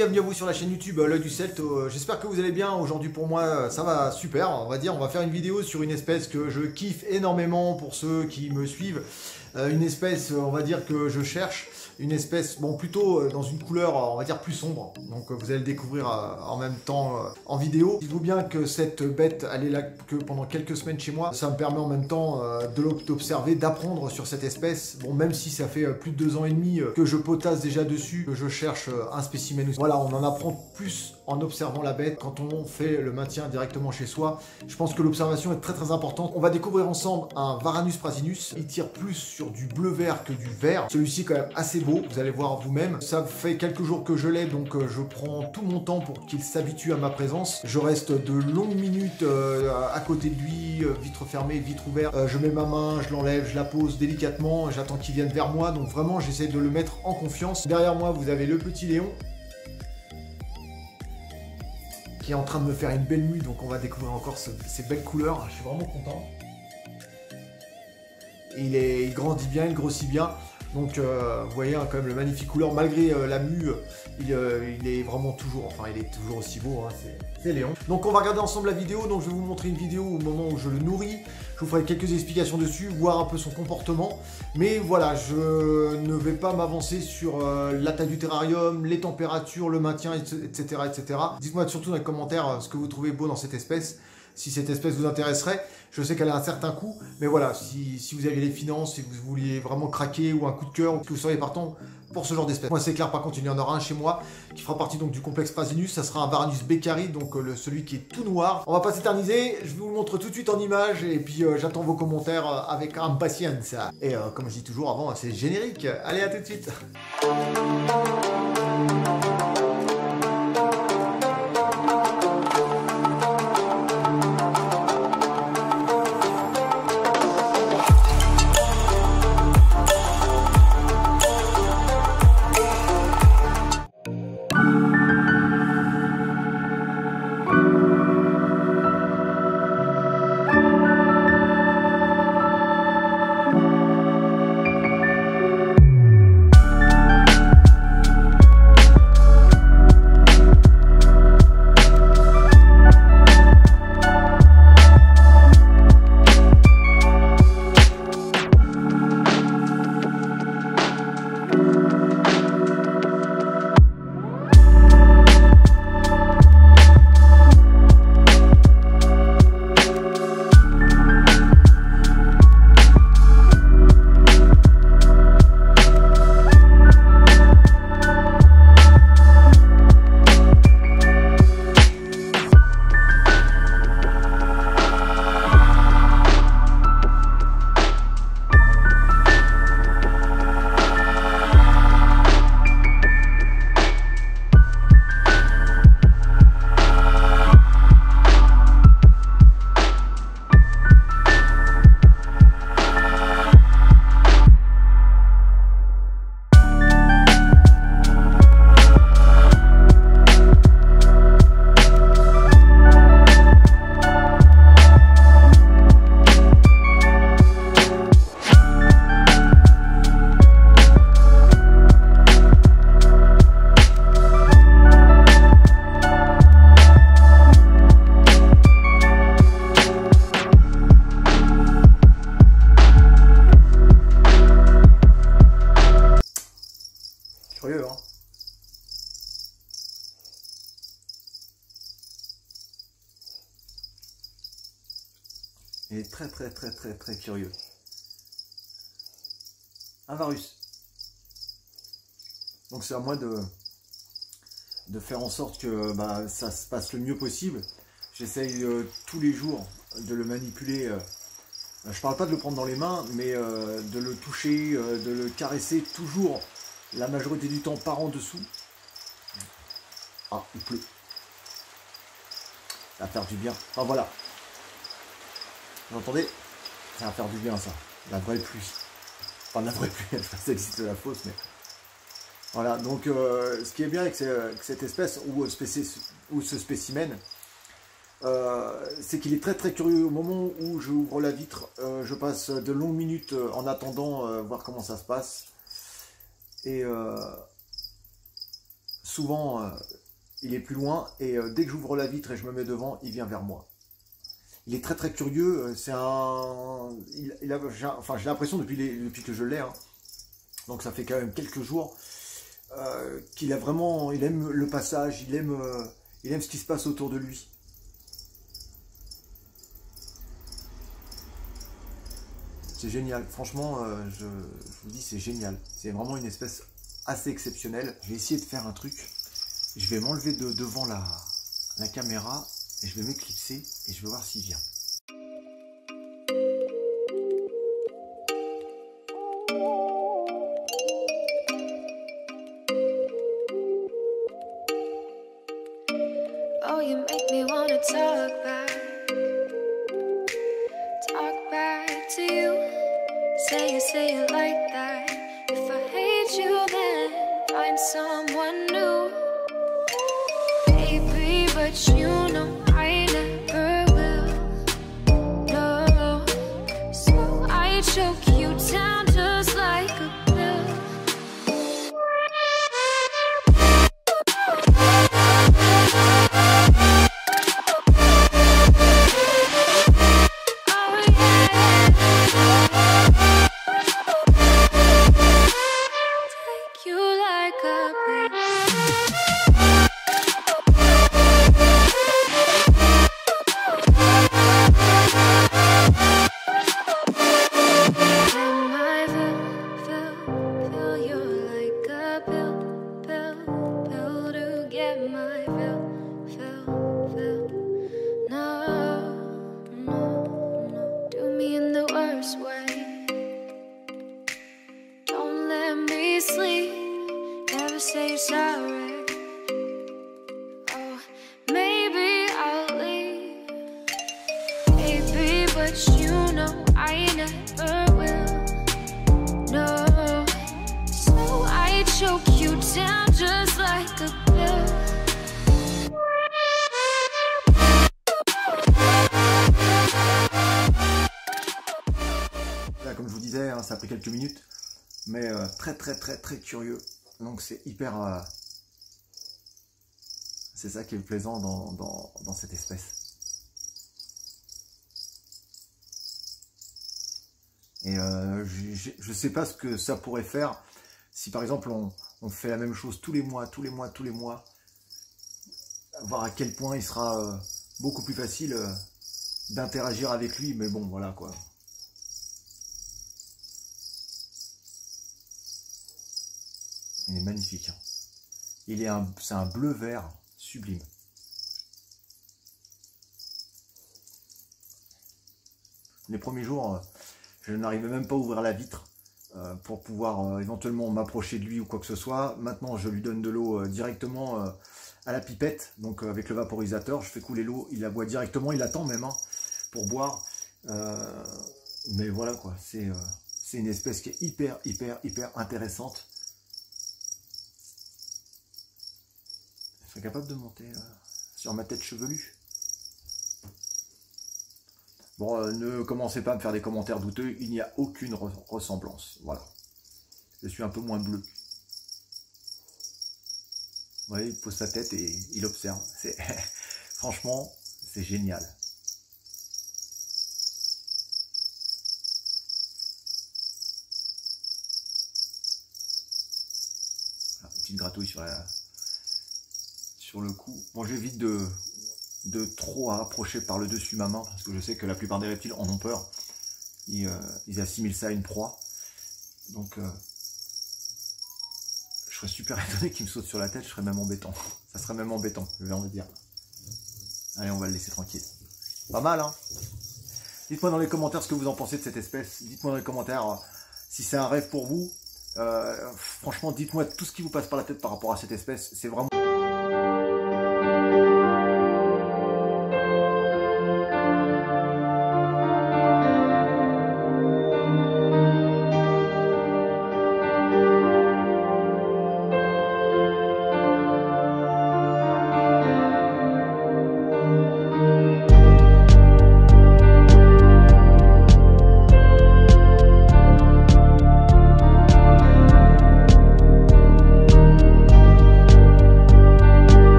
bienvenue à vous sur la chaîne YouTube L'Oeil du Celte. J'espère que vous allez bien. Aujourd'hui pour moi ça va super, on va dire. On va faire une vidéo sur une espèce que je kiffe énormément pour ceux qui me suivent. Une espèce, on va dire, que je cherche. Une espèce, bon, plutôt dans une couleur, on va dire, plus sombre. Donc vous allez le découvrir en même temps en vidéo. Dites-vous bien que cette bête, elle est là que pendant quelques semaines chez moi. Ça me permet en même temps d'observer, d'apprendre sur cette espèce. Bon, même si ça fait plus de 2 ans et demi que je potasse déjà dessus, que je cherche un spécimen aussi. Voilà, on en apprend plus en observant la bête quand on fait le maintien directement chez soi. Je pense que l'observation est très très importante. On va découvrir ensemble un Varanus prasinus. Il tire plus sur du bleu-vert que du vert. Celui-ci est quand même assez beau, vous allez voir vous-même. Ça fait quelques jours que je l'ai, donc je prends tout mon temps pour qu'il s'habitue à ma présence. Je reste de longues minutes à côté de lui, vitre fermée, vitre ouverte. Je mets ma main, je l'enlève, je la pose délicatement, j'attends qu'il vienne vers moi. Donc vraiment, j'essaie de le mettre en confiance. Derrière moi, vous avez le petit Léon, qui est en train de me faire une belle mue, donc on va découvrir encore ces belles couleurs. Je suis vraiment content. Et il grandit bien, il grossit bien. Donc vous voyez hein, quand même le magnifique couleur, malgré la mue, il est vraiment toujours, enfin il est toujours aussi beau, hein, c'est Léon. Donc on va regarder ensemble la vidéo, donc je vais vous montrer une vidéo au moment où je le nourris. Je vous ferai quelques explications dessus, voir un peu son comportement. Mais voilà, je ne vais pas m'avancer sur la taille du terrarium, les températures, le maintien, etc. etc. Dites-moi surtout dans les commentaires ce que vous trouvez beau dans cette espèce. Si cette espèce vous intéresserait, je sais qu'elle a un certain coût, mais voilà, si vous avez les finances, si vous vouliez vraiment craquer ou un coup de cœur, ou que vous seriez partant pour ce genre d'espèce. Moi c'est clair, par contre il y en aura un chez moi qui fera partie donc du complexe Prasinus, ça sera un Varanus beckari, donc celui qui est tout noir. On va pas s'éterniser, je vous le montre tout de suite en image, et puis j'attends vos commentaires avec impatience. Et comme je dis toujours avant, c'est générique. Allez, à tout de suite. Curieux, hein. Il est très curieux. Un Varus. Donc c'est à moi de faire en sorte que ça se passe le mieux possible. J'essaye tous les jours de le manipuler. Je parle pas de le prendre dans les mains, mais de le toucher, de le caresser toujours. La majorité du temps par en dessous. Ah, il pleut. Ça va faire du bien. Ah voilà. Vous entendez? Ça va faire du bien ça. La vraie pluie. Enfin la vraie pluie, je sais pas si ça existe la fausse, mais... Voilà, donc ce qui est bien avec cette espèce, ou ce spécimen, c'est qu'il est très curieux. Au moment où j'ouvre la vitre, je passe de longues minutes en attendant voir comment ça se passe. Et souvent il est plus loin et dès que j'ouvre la vitre et je me mets devant, il vient vers moi. Il est très très curieux, c'est un... Enfin, j'ai l'impression depuis que je l'ai, hein, donc ça fait quand même quelques jours, qu'il a vraiment... Il aime le passage, il aime ce qui se passe autour de lui. C'est génial, franchement, je vous dis, c'est génial. C'est vraiment une espèce assez exceptionnelle. Je vais essayer de faire un truc. Je vais m'enlever devant la caméra et je vais m'éclipser et je vais voir s'il vient. Oh, you make me wanna talk back to you. Say it like that. If I hate you, then find someone new. Baby, but you know I never will. No, so I choke you down just like a pill. Say sorry. Oh, maybe I'll leave. Baby, but you know I never will. No, so I choke you down just like a pill. Là, comme je vous disais, hein, ça a pris quelques minutes, mais très curieux. Donc c'est hyper... c'est ça qui est plaisant dans cette espèce. Et je sais pas ce que ça pourrait faire si par exemple on fait la même chose tous les mois, voir à quel point il sera beaucoup plus facile d'interagir avec lui, mais bon voilà quoi. Il est magnifique. Hein. C'est un bleu-vert sublime. Les premiers jours, je n'arrivais même pas à ouvrir la vitre pour pouvoir éventuellement m'approcher de lui ou quoi que ce soit. Maintenant, je lui donne de l'eau directement à la pipette, donc avec le vaporisateur. Je fais couler l'eau, il la boit directement, il attend même hein, pour boire. Mais voilà quoi, c'est une espèce qui est hyper intéressante. Je serais capable de monter sur ma tête chevelue. Bon, ne commencez pas à me faire des commentaires douteux, il n'y a aucune ressemblance. Voilà. Je suis un peu moins bleu. Vous voyez, il pose sa tête et il observe. Franchement, c'est génial. Voilà, une petite gratouille sur le cou. Bon, j'évite de trop approcher par le dessus ma main, parce que je sais que la plupart des reptiles en ont peur. Ils assimilent ça à une proie. Donc, je serais super étonné qu'il me saute sur la tête, je serais même embêtant. Ça serait même embêtant, je vais en dire. Allez, on va le laisser tranquille. Pas mal, hein? Dites-moi dans les commentaires ce que vous en pensez de cette espèce. Dites-moi dans les commentaires si c'est un rêve pour vous. Franchement, dites-moi tout ce qui vous passe par la tête par rapport à cette espèce. C'est vraiment...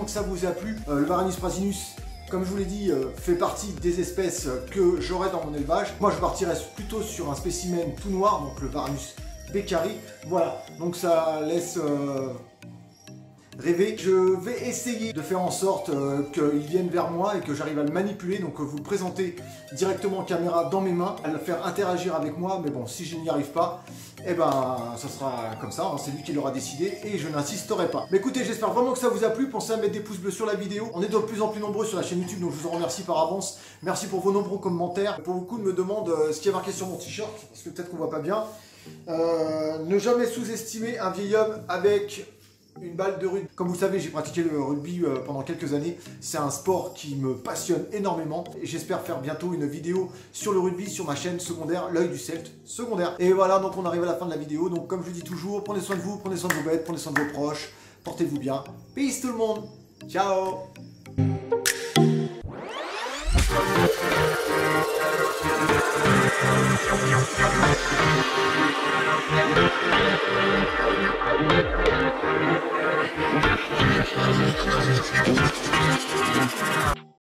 que ça vous a plu. Le Varanus prasinus, comme je vous l'ai dit, fait partie des espèces que j'aurai dans mon élevage. Moi, je partirais plutôt sur un spécimen tout noir, donc le Varanus beckeri. Voilà, donc ça laisse rêver. Je vais essayer de faire en sorte qu'il vienne vers moi et que j'arrive à le manipuler, donc vous le présenter directement en caméra dans mes mains, à le faire interagir avec moi, mais bon, si je n'y arrive pas, eh ben, ça sera comme ça, hein, c'est lui qui l'aura décidé et je n'insisterai pas. Mais écoutez, j'espère vraiment que ça vous a plu, pensez à mettre des pouces bleus sur la vidéo, on est de plus en plus nombreux sur la chaîne YouTube, donc je vous en remercie par avance, merci pour vos nombreux commentaires. Pour beaucoup me demandent ce qui est marqué sur mon t-shirt, parce que peut-être qu'on voit pas bien. Ne jamais sous-estimer un vieil homme avec une balle de rugby. Comme vous le savez, j'ai pratiqué le rugby pendant quelques années. C'est un sport qui me passionne énormément. Et j'espère faire bientôt une vidéo sur le rugby sur ma chaîne secondaire, l'œil du Celte secondaire. Et voilà, donc on arrive à la fin de la vidéo. Donc comme je le dis toujours, prenez soin de vous, prenez soin de vos bêtes, prenez soin de vos proches. Portez-vous bien. Peace tout le monde. Ciao. Thank you.